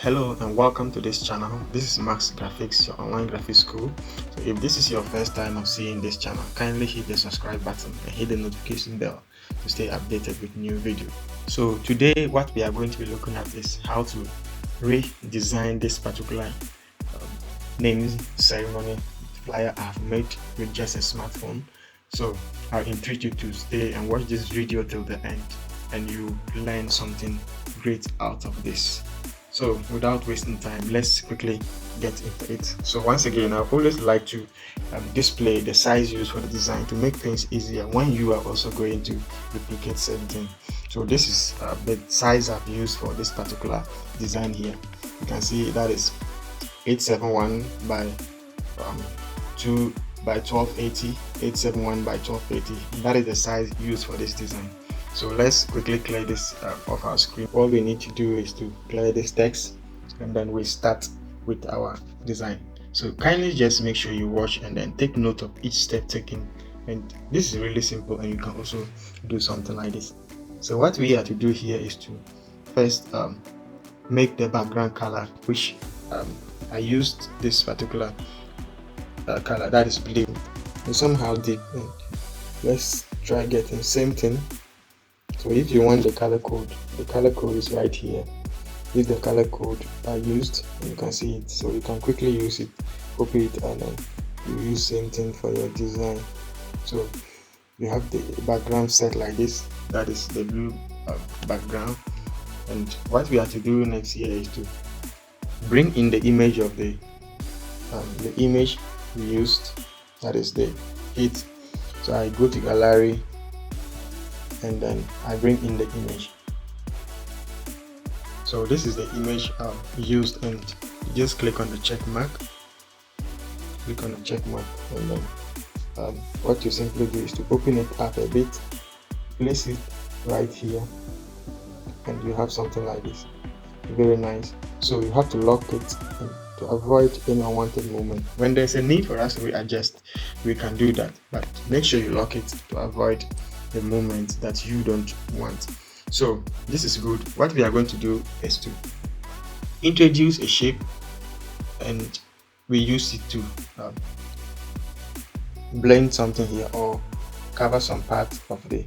Hello and welcome to this channel. This is Max Graphics, your online graphics school. So if this is your first time of seeing this channel, kindly hit the subscribe button and hit the notification bell to stay updated with new videos. So today what we are going to be looking at is how to redesign this particular naming ceremony flyer I have made with just a smartphone. So I entreat you to stay and watch this video till the end and you learn something great out of this. So without wasting time, let's quickly get into it. So once again, I always like to display the size used for the design to make things easier when you are also going to duplicate something. So this is the size I've used for this particular design here. You can see that is 871 by 2 by 1280, 871 by 1280. That is the size used for this design. So let's quickly clear this off our screen. All we need to do is to clear this text and then we start with our design. So kindly just make sure you watch and then take note of each step taken. And this is really simple and you can also do something like this. So what we have to do here is to first make the background color, which I used this particular color that is blue and somehow deep. And let's try getting same thing. So if you want the color code is right here. If the color code are used, you can see it, so you can quickly use it, copy it, and then you use same thing for your design. So you have the background set like this, that is the blue background. And what we have to do next here is to bring in the image of the image we used, that is the heat. So I go to gallery and then I bring in the image. So this is the image used, and you just click on the check mark. Click on the check mark, and then what you simply do is to open it up a bit, place it right here, and you have something like this. Very nice. So you have to lock it to avoid any unwanted movement. When there's a need for us to readjust, we can do that, but make sure you lock it to avoid the movement that you don't want. So this is good. What we are going to do is to introduce a shape, and we use it to blend something here or cover some part of the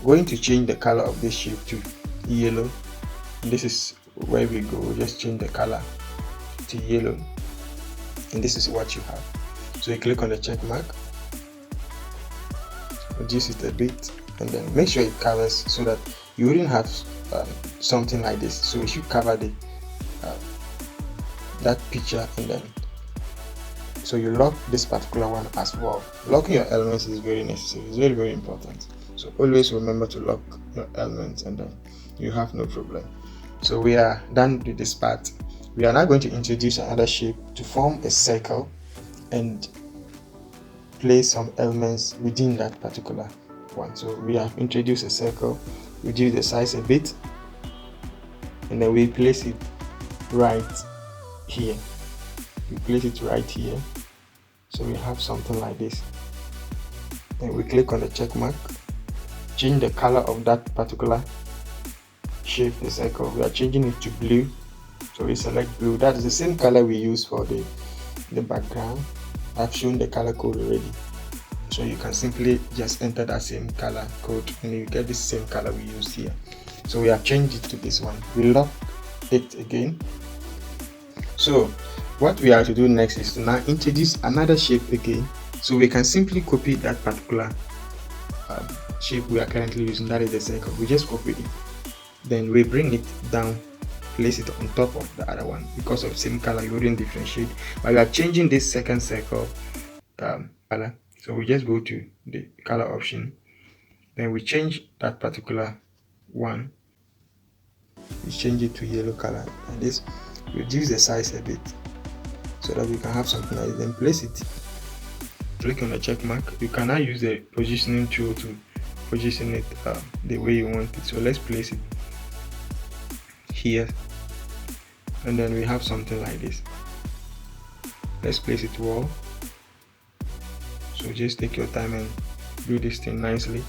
going to change the color of this shape to yellow. And this is where we go. Just change the color to yellow, and this is what you have. So you click on the check mark, reduce it a bit, and then make sure it covers so that you wouldn't have something like this. So you should cover the that picture, and then so you lock this particular one as well. Locking your elements is very necessary. It's very important. So always remember to lock your elements, and then you have no problem. So we are done with this part. We are now going to introduce another shape to form a circle and place some elements within that particular one. So we have introduced a circle, reduce the size a bit, and then we place it right here. We place it right here, so we have something like this. Then we click on the check mark, change the color of that particular shape, the circle. We are changing it to blue, so we select blue. That is the same color we use for the background. I've shown the color code already, so you can simply just enter that same color code and you get the same color we used here. So we have changed it to this one. We lock it again. So what we have to do next is to now introduce another shape again, so we can simply copy that particular shape we are currently using, that is the circle. We just copy it, then we bring it down, place it on top of the other one. Because of same color, you wouldn't differentiate, but we are changing this second circle color. So we just go to the color option, then we change that particular one, we change it to yellow color, and this reduce the size a bit so that we can have something like this. Then place it, click on the check mark. You can now use the positioning tool to position it the way you want it. So let's place it here, and then we have something like this. Let's place it well. So just take your time and do this thing nicely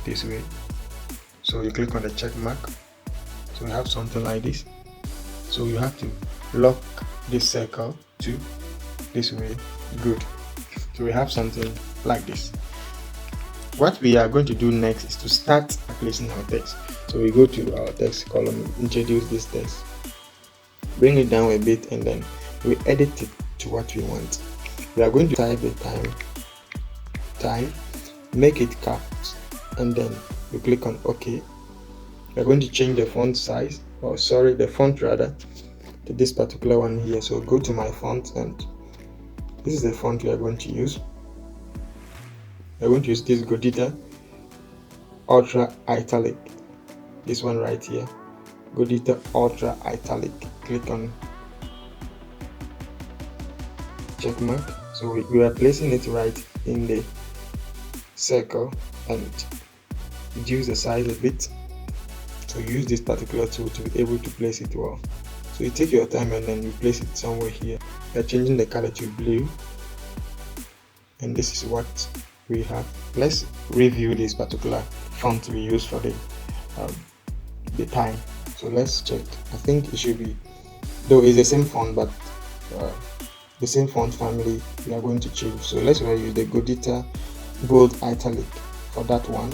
this way. So you click on the check mark, So we have something like this. So you have to lock this circle to this way. Good. So we have something like this. What we are going to do next is to start placing our text. So we go to our text column, introduce this text, bring it down a bit, and then we edit it to what we want. We are going to type the time, make it caps, and then we click on OK. We are going to change the font size, or sorry, the font rather, to this particular one here. So go to my font, and this is the font we are going to use. We are going to use this Godita Ultra Italic, this one right here, Godita Ultra Italic. Click on check mark. So we are placing it right in the circle and reduce the size a bit. So use this particular tool to be able to place it well. So you take your time and then you place it somewhere here. We are changing the color to blue, and this is what we have. Let's review this particular font we use for the time. So let's check. I think it should be, though it's the same font, but the same font family we are going to change. So let's use the Godita Bold Italic for that one,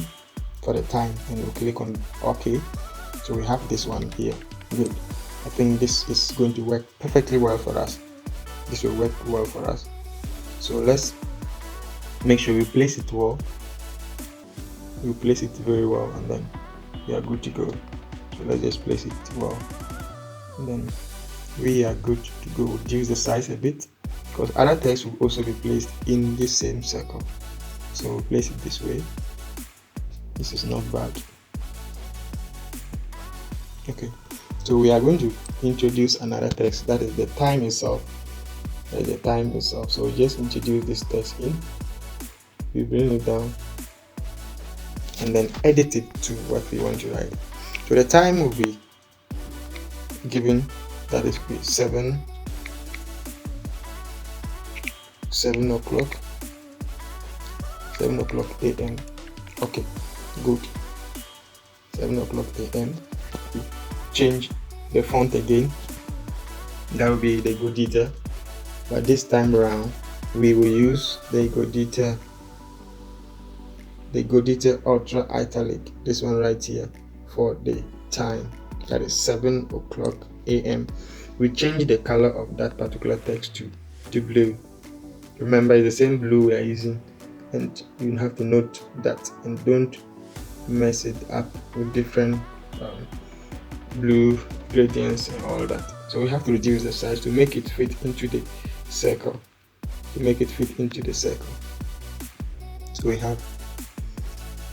for the time, and we'll click on OK. So we have this one here. Good. I think this is going to work perfectly well for us. This will work well for us. So let's make sure we place it well. We place it very well, and then we are good to go. So let's just place it well, and then we are good to go. Reduce the size a bit, because other text will also be placed in this same circle. So we'll place it this way. This is not bad. Okay, so we are going to introduce another text, that is the time itself. That is the time itself. So we just introduce this text in, we bring it down, and then edit it to what we want to write. So the time will be given, that is 7 o'clock a.m. Okay, good. 7 o'clock a.m. Change the font again. That will be the Godita, but this time around we will use the Godita Ultra Italic, this one right here, for the time. That is 7 o'clock a.m. We change the color of that particular text to blue. Remember, it's the same blue we are using, and you have to note that, and don't mess it up with different blue gradients and all that. So we have to reduce the size to make it fit into the circle. So we have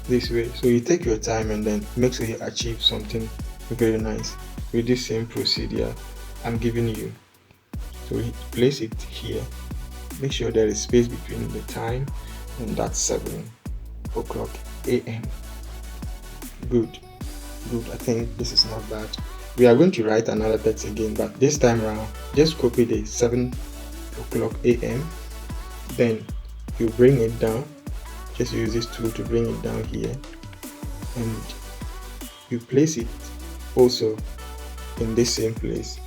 this way. So you take your time and then make sure you achieve something very nice with this same procedure I'm giving you. So we place it here. Make sure there is space between the time and that 7 o'clock a.m. Good. I think this is not bad. We are going to write another text again, but this time around just copy the 7 o'clock a.m. then you bring it down. Just use this tool to bring it down here, and you place it also in this same place.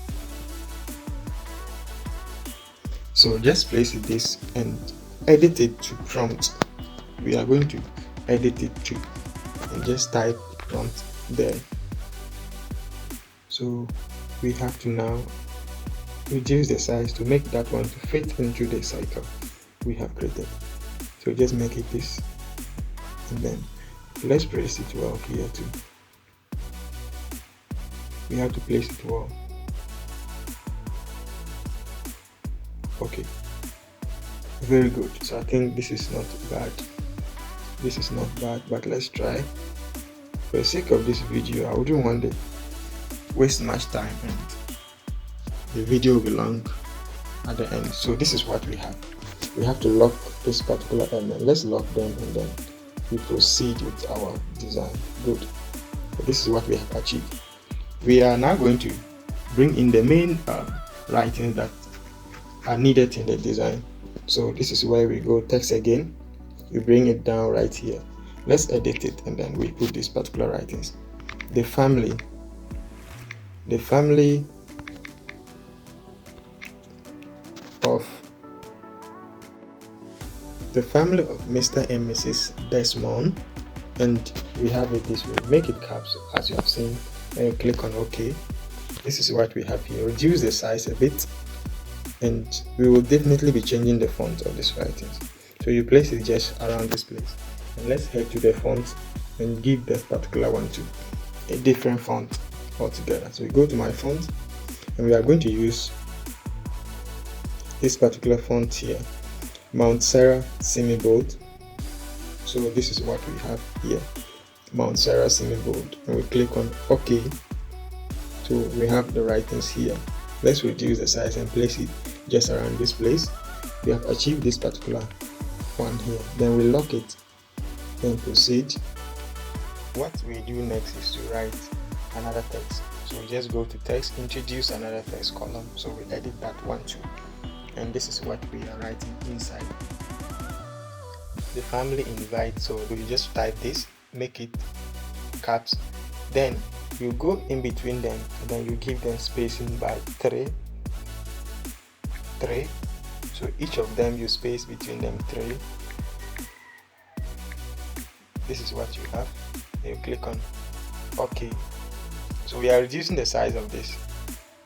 So just place it this and edit it to prompt. We are going to edit it to, and just type prompt there. So we have to now reduce the size to make that one to fit into the cycle we have created. So just make it this, and then let's place it well here too. We have to place it well. Okay, very good. So I think this is not bad. But let's try. For the sake of this video, I wouldn't want to waste much time, and the video will be long at the end. So this is what we have. We have to lock this particular element. Let's lock them, and then we proceed with our design. Good. So this is what we have achieved. We are now going to bring in the main writings that are needed in the design. So this is where we go text again. We bring it down right here. Let's edit it, and then we put these particular writings. The family the family of Mr. and Mrs. Desmond, and we have it this way. Make it caps as you have seen, and you click on OK. This is what we have here. Reduce the size a bit, and we will definitely be changing the font of these writings. So you place it just around this place, and let's head to the font and give this particular one to a different font altogether. So we go to my font, and we are going to use this particular font here, Mount Sarah semi-bold. So this is what we have here, Mount Sarah semi-bold, and we click on OK. So we have the writings here. Let's reduce the size and place it just around this place. We have achieved this particular one here. Then we lock it and proceed. What we do next is to write another text. So we just go to text, introduce another text column. So we edit that one too. And this is what we are writing inside. The family invite. So you just type this, make it caps. Then you go in between them, and then you give them spacing by 3. So each of them you space between them 3. This is what you have. Then you click on OK. So we are reducing the size of this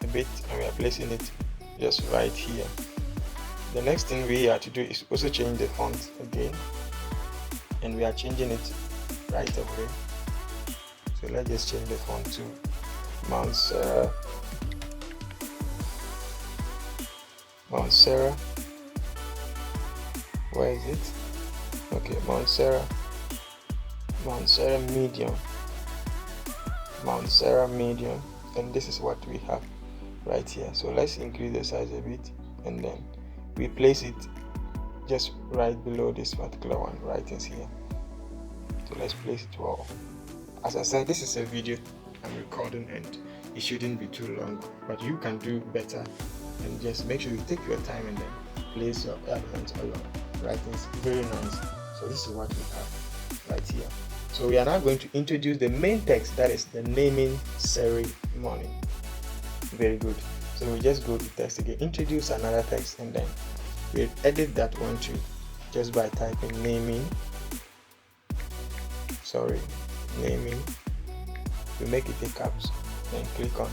a bit, and we are placing it just right here. The next thing we have to do is also change the font again, and we are changing it right away. So let's just change the font to Mount Sarah. Where is it? Okay, Mount Sarah medium. Mount Sarah medium, and this is what we have right here. So let's increase the size a bit, and then we place it just right below this particular one writings here. So let's place it well. As I said, this is a video I'm recording, and it shouldn't be too long, but you can do better, and just make sure you take your time and then place your elements or your writings very nice. So this is what we have right here. So we are now going to introduce the main text, that is the naming ceremony. Very good. So we just go to text again, introduce another text, and then we edit that one too just by typing naming. We make it a caps, then click on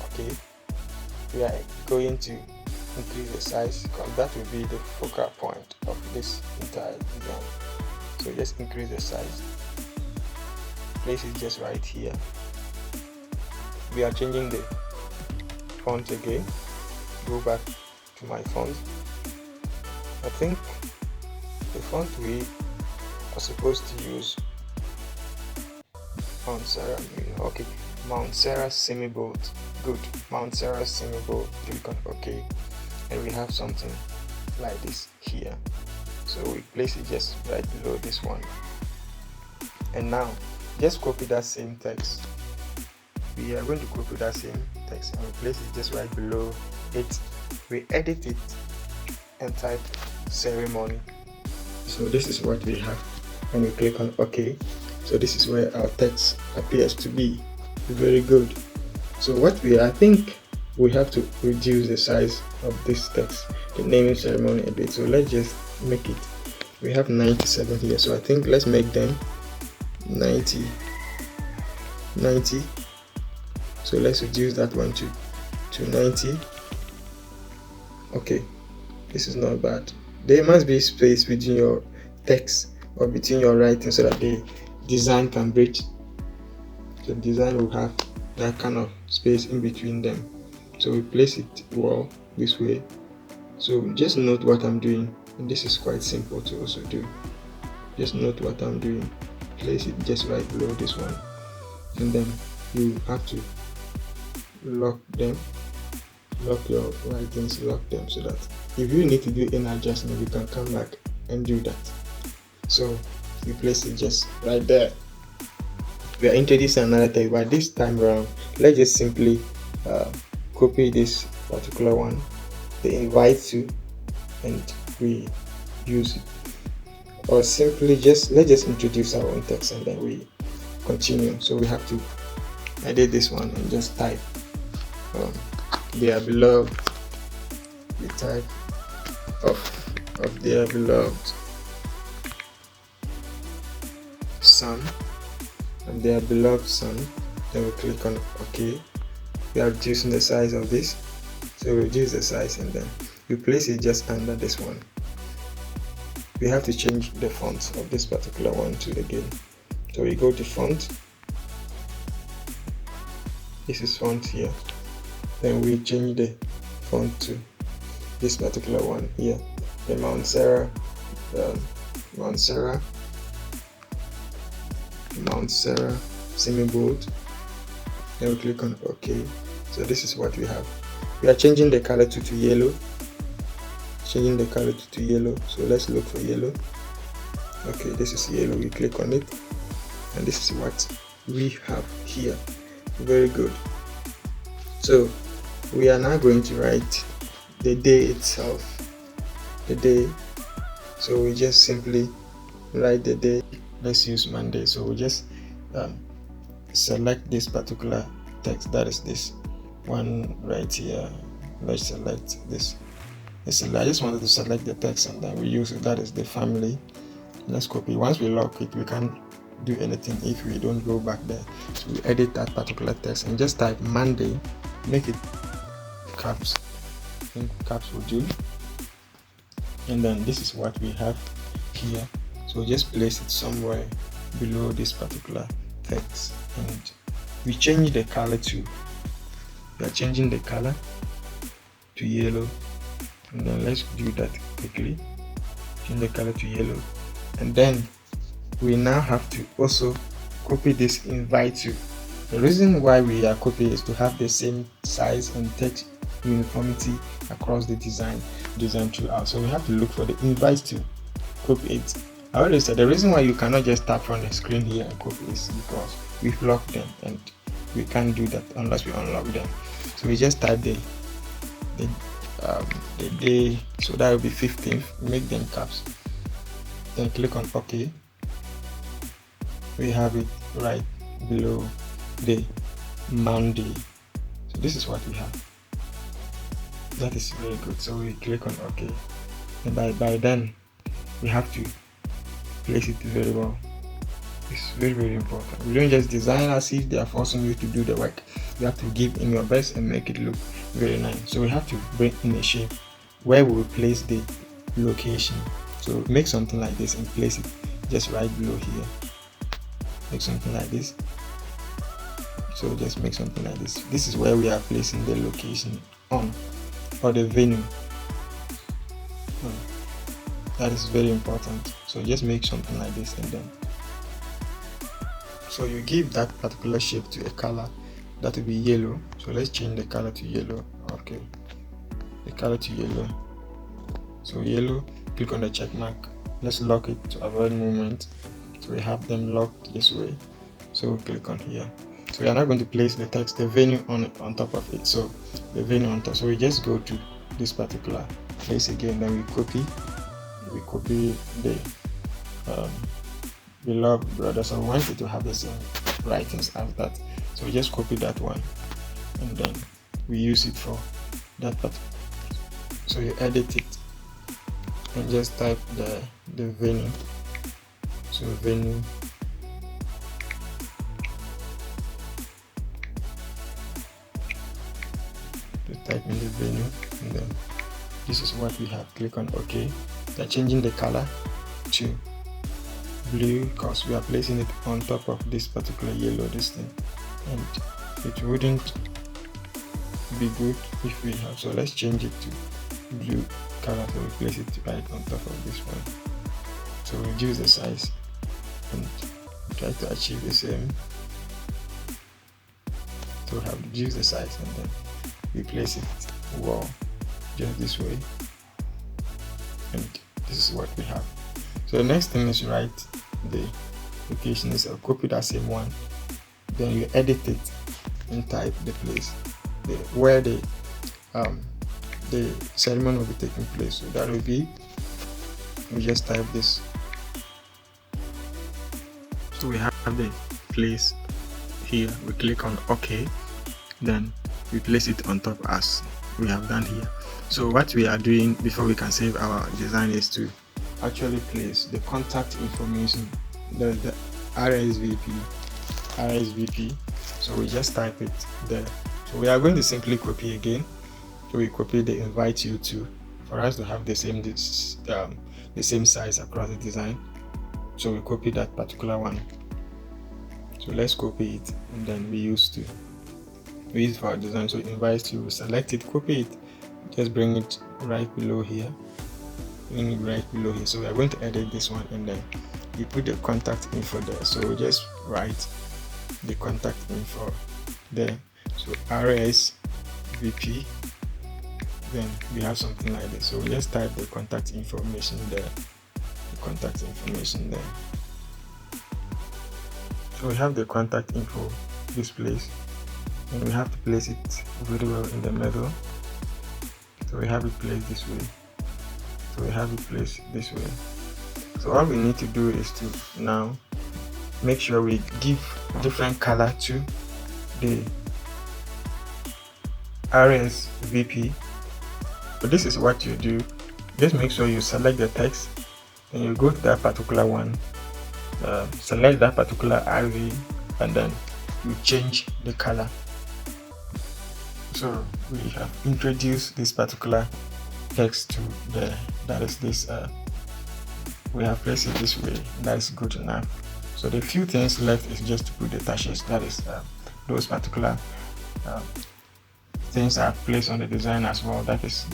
OK. We are going to increase the size because that will be the focal point of this entire design. So just increase the size, place it just right here. We are changing the font again. Go back to my font. I think the font we are supposed to use Mount Sarah. Okay, Mount Sarah semi-bold. Good. Mount Sarah semi-bold. Click on OK, and we have something like this here. So we place it just right below this one, and now just copy that same text. We are going to copy that same text and we place it just right below it. We edit it and type ceremony. So this is what we have, and we click on OK. So this is where our text appears to be. Very good. So I think we have to reduce the size of this text, the naming ceremony, a bit. So let's just make it, we have 97 here, so I think let's make them 90. So let's reduce that one to 90. Okay, this is not bad. There must be space between your text or between your writing so that the design can breathe. The design will have that kind of space in between them. So we place it well this way. So just note what I'm doing, and this is quite simple to also do. Just note what I'm doing. Place it just right below this one, and then you have to lock them, lock your writings, lock them, so that if you need to do any adjustment, you can come back and do that. So you place it just right there. We are introducing another text, but this time around let's just simply copy this particular one, the invite to, and we use it. Or simply let's just introduce our own text and then we continue. So we have to edit this one and just type their beloved, the type of their beloved son, and their beloved son. Then we click on OK. We are reducing the size of this, so reduce the size and then you place it just under this one. We have to change the font of this particular one too again. So we go to font. This is font here. Then we change the font to this particular one here, the Mount Sarah semi-bold. Then we click on OK. So this is what we have. We are changing the color to yellow. Changing the color to yellow. So let's look for yellow. Okay, this is yellow. We click on it, and this is what we have here. Very good. So we are now going to write the day itself. The day. So we just simply write the day. Let's use Monday. So we just select this particular text, that is this one right here. Let's select this. I just wanted to select the text and then we use it, that is the family. Let's copy. Once we lock it, we can't do anything if we don't go back there. So we edit that particular text and just type Monday, make it caps. I think caps will do. And then this is what we have here. So just place it somewhere below this particular text, and we change the color to, we are changing the color to yellow, and then let's do that quickly. Change the color to yellow, and then we now have to also copy this invite to. The reason why we are copying is to have the same size and text uniformity across the design throughout. So we have to look for the invite to, copy it. I already said the reason why you cannot just tap from the screen here and copy is because we've locked them and we can't do that unless we unlock them. So we just type the day, so that will be 15th, make them caps, then click on OK. We have it right below the Monday. So this is what we have. That is very good. So we click on OK, and by then we have to place it very well. It's very, very important. We don't just design as if they are forcing you to do the work. You have to give in your best and make it look very nice. So we have to bring in a shape where we will place the location. So make something like this and place it just right below here. Make something like this. So just make something like this. This is where we are placing the location on, or the venue. That is very important. So just make something like this, and then so you give that particular shape to a color that will be yellow. So let's change the color to yellow. Okay, the color to yellow. So yellow, click on the check mark. Let's lock it to avoid movement. So we have them locked this way. So click on here. So we are now going to place the text, the venue on top of it. So the venue on top. So we just go to this particular place again, then we copy the beloved brother. So we want it to have the same writings as that. So we just copy that one, and then we use it for that part. So you edit it and just type the venue. So venue, just type in the venue, and then this is what we have. Click on OK. They're changing the color to blue because we are placing it on top of this particular yellow thing, and it wouldn't be good if we have. So let's change it to blue color. So we place it right on top of this one. So reduce the size and try to achieve the same. So we have reduced the size, and then we place it well just this way, and this is what we have. So the next thing is write the location is copy that same one, then you edit it and type the place where the ceremony will be taking place. So that will be, we just type this. So we have the place here, we click on OK, then we place it on top as we have done here. So what we are doing before we can save our design is to actually place the contact information, the RSVP. So we just type it there. So we are going to simply copy again. So we copy the invite you to, for us to have the same size across the design. So we copy that particular one. So let's copy it, and then we use it for our design. So invite you, select it, copy it, just bring it right below here. So we are going to edit this one, and then we put the contact info there. So we just write the contact info there. So RSVP, then we have something like this. So we just type the contact information there. So we have the contact info, this place, and we have to place it very well in the middle. So we have it placed this way. So all we need to do is to now make sure we give different color to the RSVP. So this is what you do. Just make sure you select the text, and you go to that particular one, select that particular RV, and then you change the color. So we have introduced this particular text to we have placed it this way. That is good enough. So the few things left is just to put the tashes, that is those particular things are placed on the design as well. That is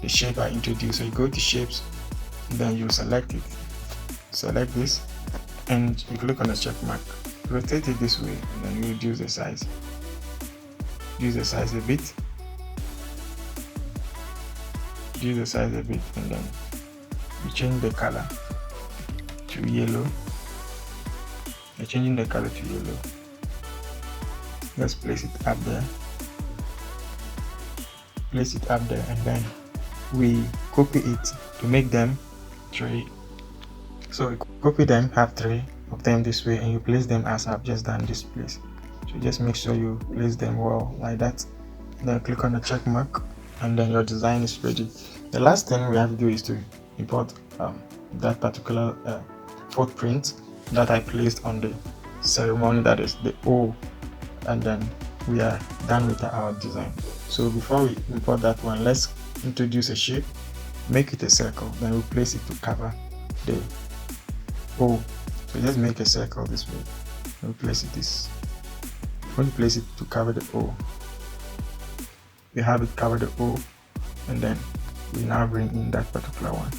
the shape I introduced. So you go to shapes, then you select this, and you click on the check mark, rotate it this way, and then you reduce the size a bit, and then you change the color to yellow. You're changing the color to yellow. Let's place it up there, and then we copy it to make them 3. So we copy them, have 3 of them this way, and you place them as I've just done this place. So just make sure you place them well like that. Then click on the check mark, and then your design is ready. The last thing we have to do is to import that particular footprint that I placed on the ceremony, that is the O, and then we are done with our design. So before we import that one, let's introduce a shape, make it a circle, then we'll place it to cover the O. So just make a circle this way, we'll place it this. When you place it to cover the O, we have it cover the O, and then we now bring in that particular one.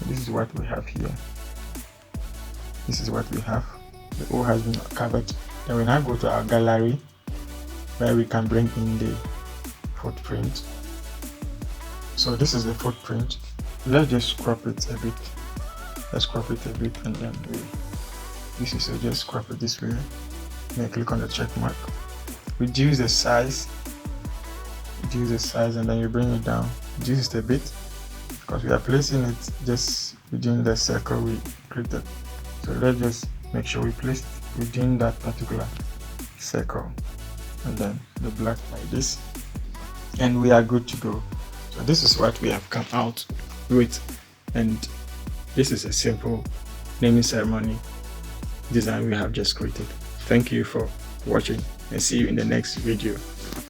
This is what we have here. The O has been covered. Then we now go to our gallery, where we can bring in the footprint. So this is the footprint. Let's just crop it a bit. And then just crop it this way. Then click on the check mark. Reduce the size, and then you bring it down. Reduce it a bit, because we are placing it just within the circle we created. So let's just make sure we place it within that particular circle, and then the black like this, and we are good to go. So this is what we have come out with, and this is a simple naming ceremony design we have just created. Thank you for watching, and see you in the next video.